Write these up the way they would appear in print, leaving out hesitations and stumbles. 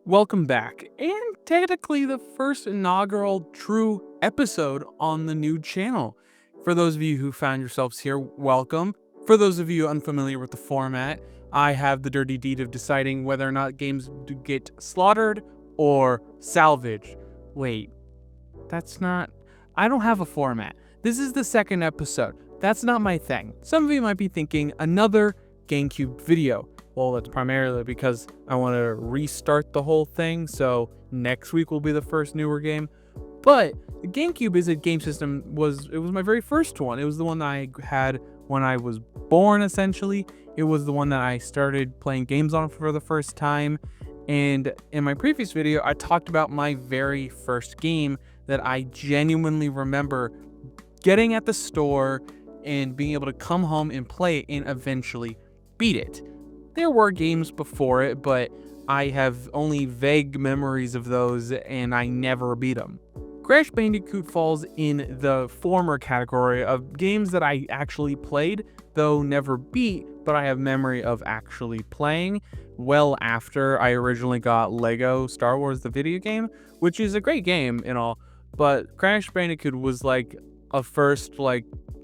Welcome back, and technically the first inaugural true episode on the new channel. For those of you who found yourselves here, welcome. For those of you unfamiliar with the format, I have the dirty deed of deciding whether or not games do get slaughtered or salvaged. Wait, that's not... I don't have a format. This is the second episode. That's not my thing. Some of you might be thinking another Gamecube video. Well, that's primarily because I want to restart the whole thing, so next week will be the first newer game. But the GameCube is a game system, it was my very first one. It was the one that I had when I was born, essentially. It was the one that I started playing games on for the first time. And in my previous video, I talked about my very first game that I genuinely remember getting at the store and being able to come home and play it and eventually beat it. There were games before it, but I have only vague memories of those and I never beat them. Crash Bandicoot falls in the former category of games that I actually played, though never beat, but I have memory of actually playing well after I originally got Lego Star Wars the video game, which is a great game and all, but Crash Bandicoot was like a first,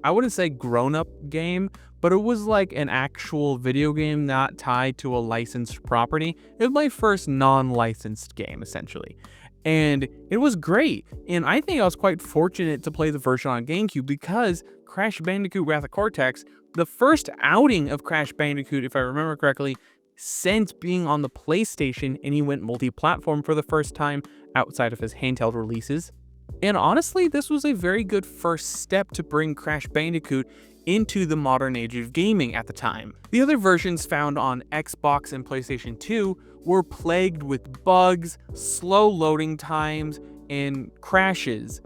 I wouldn't say grown-up game, but it was like an actual video game not tied to a licensed property. It was my first non-licensed game, essentially. And it was great. And I think I was quite fortunate to play the version on GameCube because Crash Bandicoot Wrath of Cortex, the first outing of Crash Bandicoot, if I remember correctly, since being on the PlayStation, and he went multi-platform for the first time outside of his handheld releases. And honestly, this was a very good first step to bring Crash Bandicoot into the modern age of gaming at the time. The other versions found on Xbox and PlayStation 2 were plagued with bugs, slow loading times, and crashes.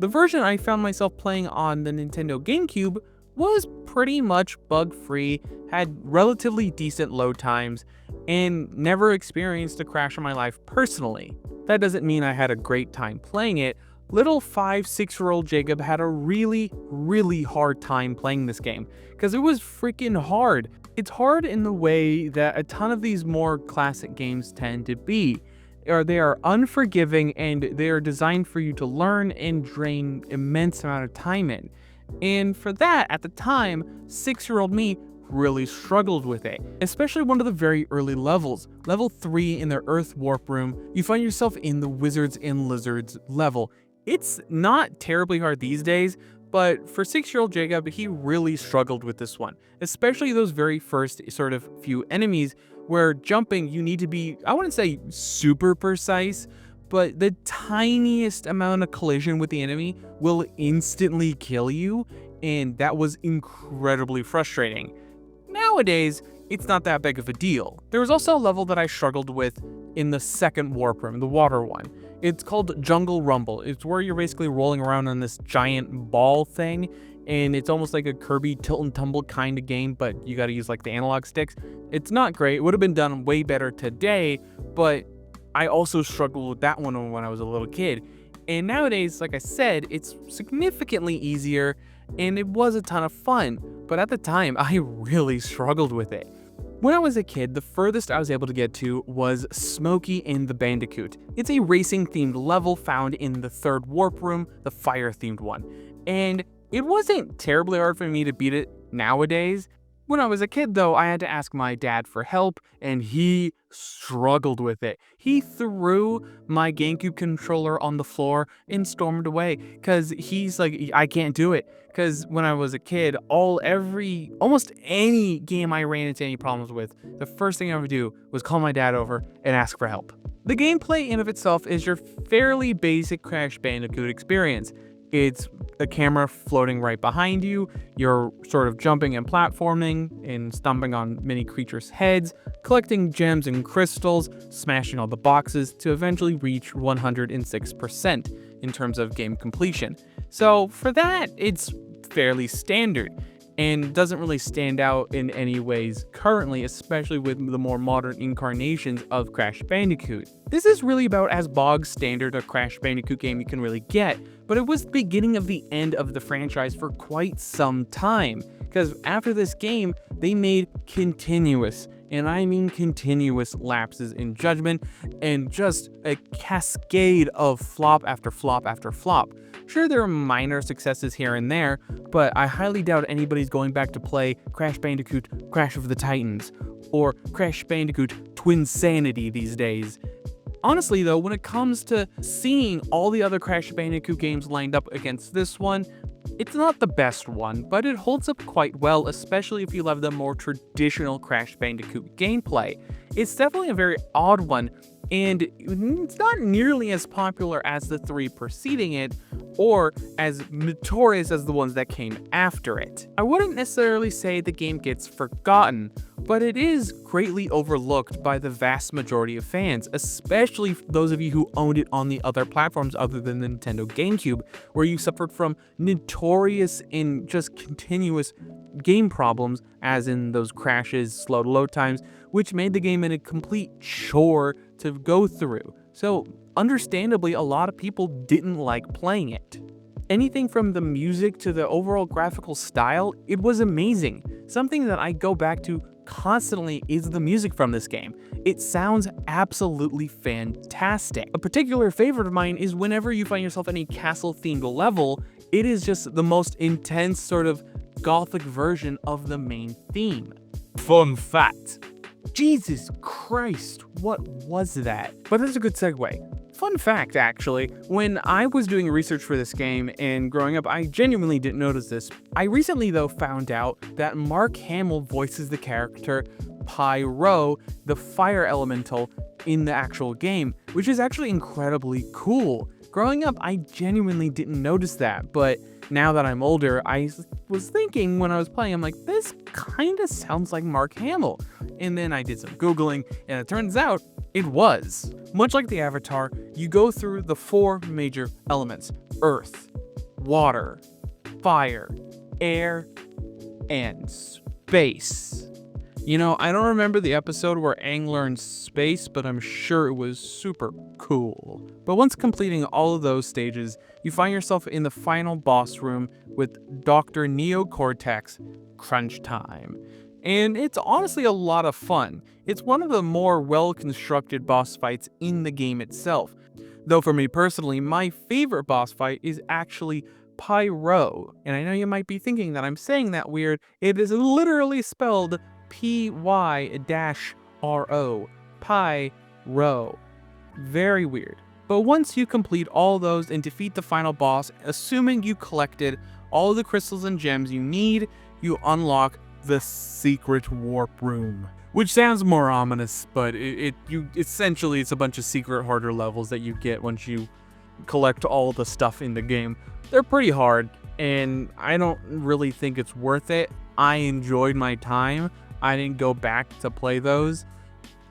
The version I found myself playing on the Nintendo GameCube was pretty much bug-free, had relatively decent load times, and never experienced a crash in my life personally. That doesn't mean I had a great time playing it. Little 5-6-year-old Jacob had a really hard time playing this game because it was freaking hard. It's hard in the way that a ton of these more classic games tend to be. They are unforgiving and they are designed for you to learn and drain immense amount of time in. And for that, at the time, 6-year-old me really struggled with it, especially one of the very early levels. Level 3 in the Earth Warp Room, you find yourself in the Wizards and Lizards level. It's not terribly hard these days, but for 6-year-old Jacob, he really struggled with this one, especially those very first sort of few enemies where jumping, you need to be, I wouldn't say super precise, but the tiniest amount of collision with the enemy will instantly kill you, and that was incredibly frustrating. Nowadays, it's not that big of a deal. There was also a level that I struggled with in the second warp room, the water one. It's called Jungle Rumble. It's where you're basically rolling around on this giant ball thing, and it's almost like a Kirby tilt and tumble kind of game, but you gotta use like the analog sticks. It's not great. It would have been done way better today, but I also struggled with that one when I was a little kid. And nowadays, like I said, it's significantly easier, and it was a ton of fun, but at the time, I really struggled with it. When I was a kid, the furthest I was able to get to was Smokey in the Bandicoot. It's a racing-themed level found in the third warp room, the fire-themed one. And it wasn't terribly hard for me to beat it nowadays. When I was a kid, though, I had to ask my dad for help, and he struggled with it. He threw my GameCube controller on the floor and stormed away, because he's like, I can't do it. Because when I was a kid, almost any game I ran into any problems with, the first thing I would do was call my dad over and ask for help. The gameplay in of itself is your fairly basic Crash Bandicoot experience. It's the camera floating right behind you, you're sort of jumping and platforming and stomping on many creatures' heads, collecting gems and crystals, smashing all the boxes to eventually reach 106% in terms of game completion. So for that, it's fairly standard and doesn't really stand out in any ways currently, especially with the more modern incarnations of Crash Bandicoot. This is really about as bog standard a Crash Bandicoot game you can really get, but it was the beginning of the end of the franchise for quite some time, because after this game, they made continuous and I mean continuous lapses in judgment and just a cascade of flop after flop after flop. Sure, there are minor successes here and there, but I highly doubt anybody's going back to play Crash Bandicoot Crash of the Titans or Crash Bandicoot Twinsanity these days. Honestly though, when it comes to seeing all the other Crash Bandicoot games lined up against this one, it's not the best one, but it holds up quite well, especially if you love the more traditional Crash Bandicoot gameplay. It's definitely a very odd one, and it's not nearly as popular as the three preceding it, or as notorious as the ones that came after it. I wouldn't necessarily say the game gets forgotten, but it is greatly overlooked by the vast majority of fans, especially those of you who owned it on the other platforms other than the Nintendo Gamecube, where you suffered from notorious and just continuous game problems, as in those crashes, slow load times, which made the game a complete chore to go through. So understandably, a lot of people didn't like playing it. Anything from the music to the overall graphical style, it was amazing. Something that I go back to constantly is the music from this game. It sounds absolutely fantastic. A particular favorite of mine is whenever you find yourself in a castle-themed level, it is just the most intense sort of gothic version of the main theme. Fun fact. Jesus Christ, what was that? But that's a good segue. Fun fact, actually, when I was doing research for this game and growing up, I genuinely didn't notice this. I recently, though, found out that Mark Hamill voices the character Pyro, the fire elemental, in the actual game, which is actually incredibly cool. Growing up, I genuinely didn't notice that, but now that I'm older, I was thinking when I was playing, I'm like, this kind of sounds like Mark Hamill. And then I did some Googling, and it turns out it was. Much like the Avatar, you go through the four major elements: earth, water, fire, air, and space. You know, I don't remember the episode where Aang learned space, but I'm sure it was super cool. But once completing all of those stages, you find yourself in the final boss room with Dr. Neo Cortex, crunch time. And it's honestly a lot of fun. It's one of the more well-constructed boss fights in the game itself. Though for me personally, my favorite boss fight is actually Pyro. And I know you might be thinking that I'm saying that weird. It is literally spelled P-Y-R-O. Pyro. Very weird. But once you complete all those and defeat the final boss, assuming you collected all the crystals and gems you need, you unlock the secret warp room. Which sounds more ominous, but essentially it's a bunch of secret harder levels that you get once you collect all the stuff in the game. They're pretty hard, and I don't really think it's worth it. I enjoyed my time. I didn't go back to play those.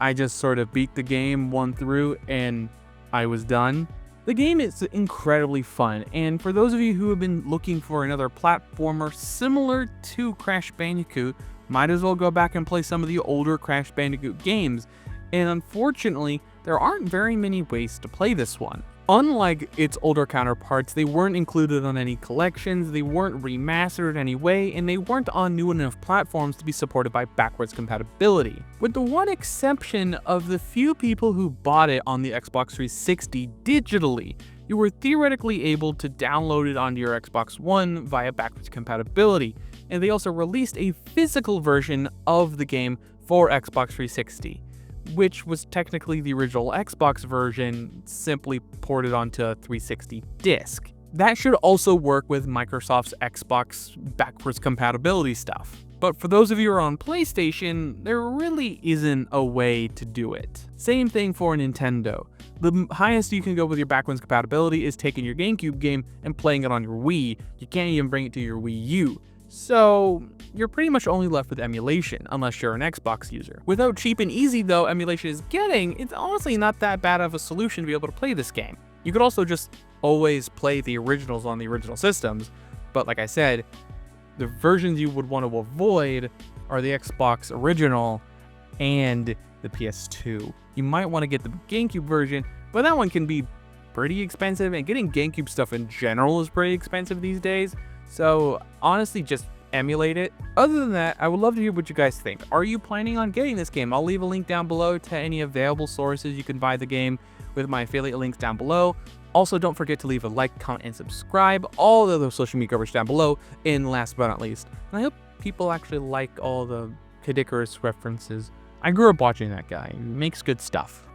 I just sort of beat the game one through and I was done. The game is incredibly fun, and for those of you who have been looking for another platformer similar to Crash Bandicoot, might as well go back and play some of the older Crash Bandicoot games. And unfortunately, there aren't very many ways to play this one. Unlike its older counterparts, they weren't included on any collections, they weren't remastered in any way, and they weren't on new enough platforms to be supported by backwards compatibility. With the one exception of the few people who bought it on the Xbox 360 digitally, you were theoretically able to download it onto your Xbox One via backwards compatibility, and they also released a physical version of the game for Xbox 360. Which was technically the original Xbox version, simply ported onto a 360 disc. That should also work with Microsoft's Xbox backwards compatibility stuff. But for those of you who are on PlayStation, there really isn't a way to do it. Same thing for Nintendo. The highest you can go with your backwards compatibility is taking your Gamecube game and playing it on your Wii. You can't even bring it to your Wii U. So you're pretty much only left with emulation, unless you're an Xbox user. With how cheap and easy though emulation is getting, it's honestly not that bad of a solution to be able to play this game. You could also just always play the originals on the original systems, but like I said, the versions you would want to avoid are the Xbox original and the PS2. You might want to get the GameCube version, but that one can be pretty expensive, and getting GameCube stuff in general is pretty expensive these days. So honestly, just emulate it. Other than that, I would love to hear what you guys think. Are you planning on getting this game? I'll leave a link down below to any available sources you can buy the game with my affiliate links down below. Also, don't forget to leave a like, comment, and subscribe. All the other social media coverage down below. And last but not least, and I hope people actually like all the Kid Icarus references. I grew up watching that guy. He makes good stuff.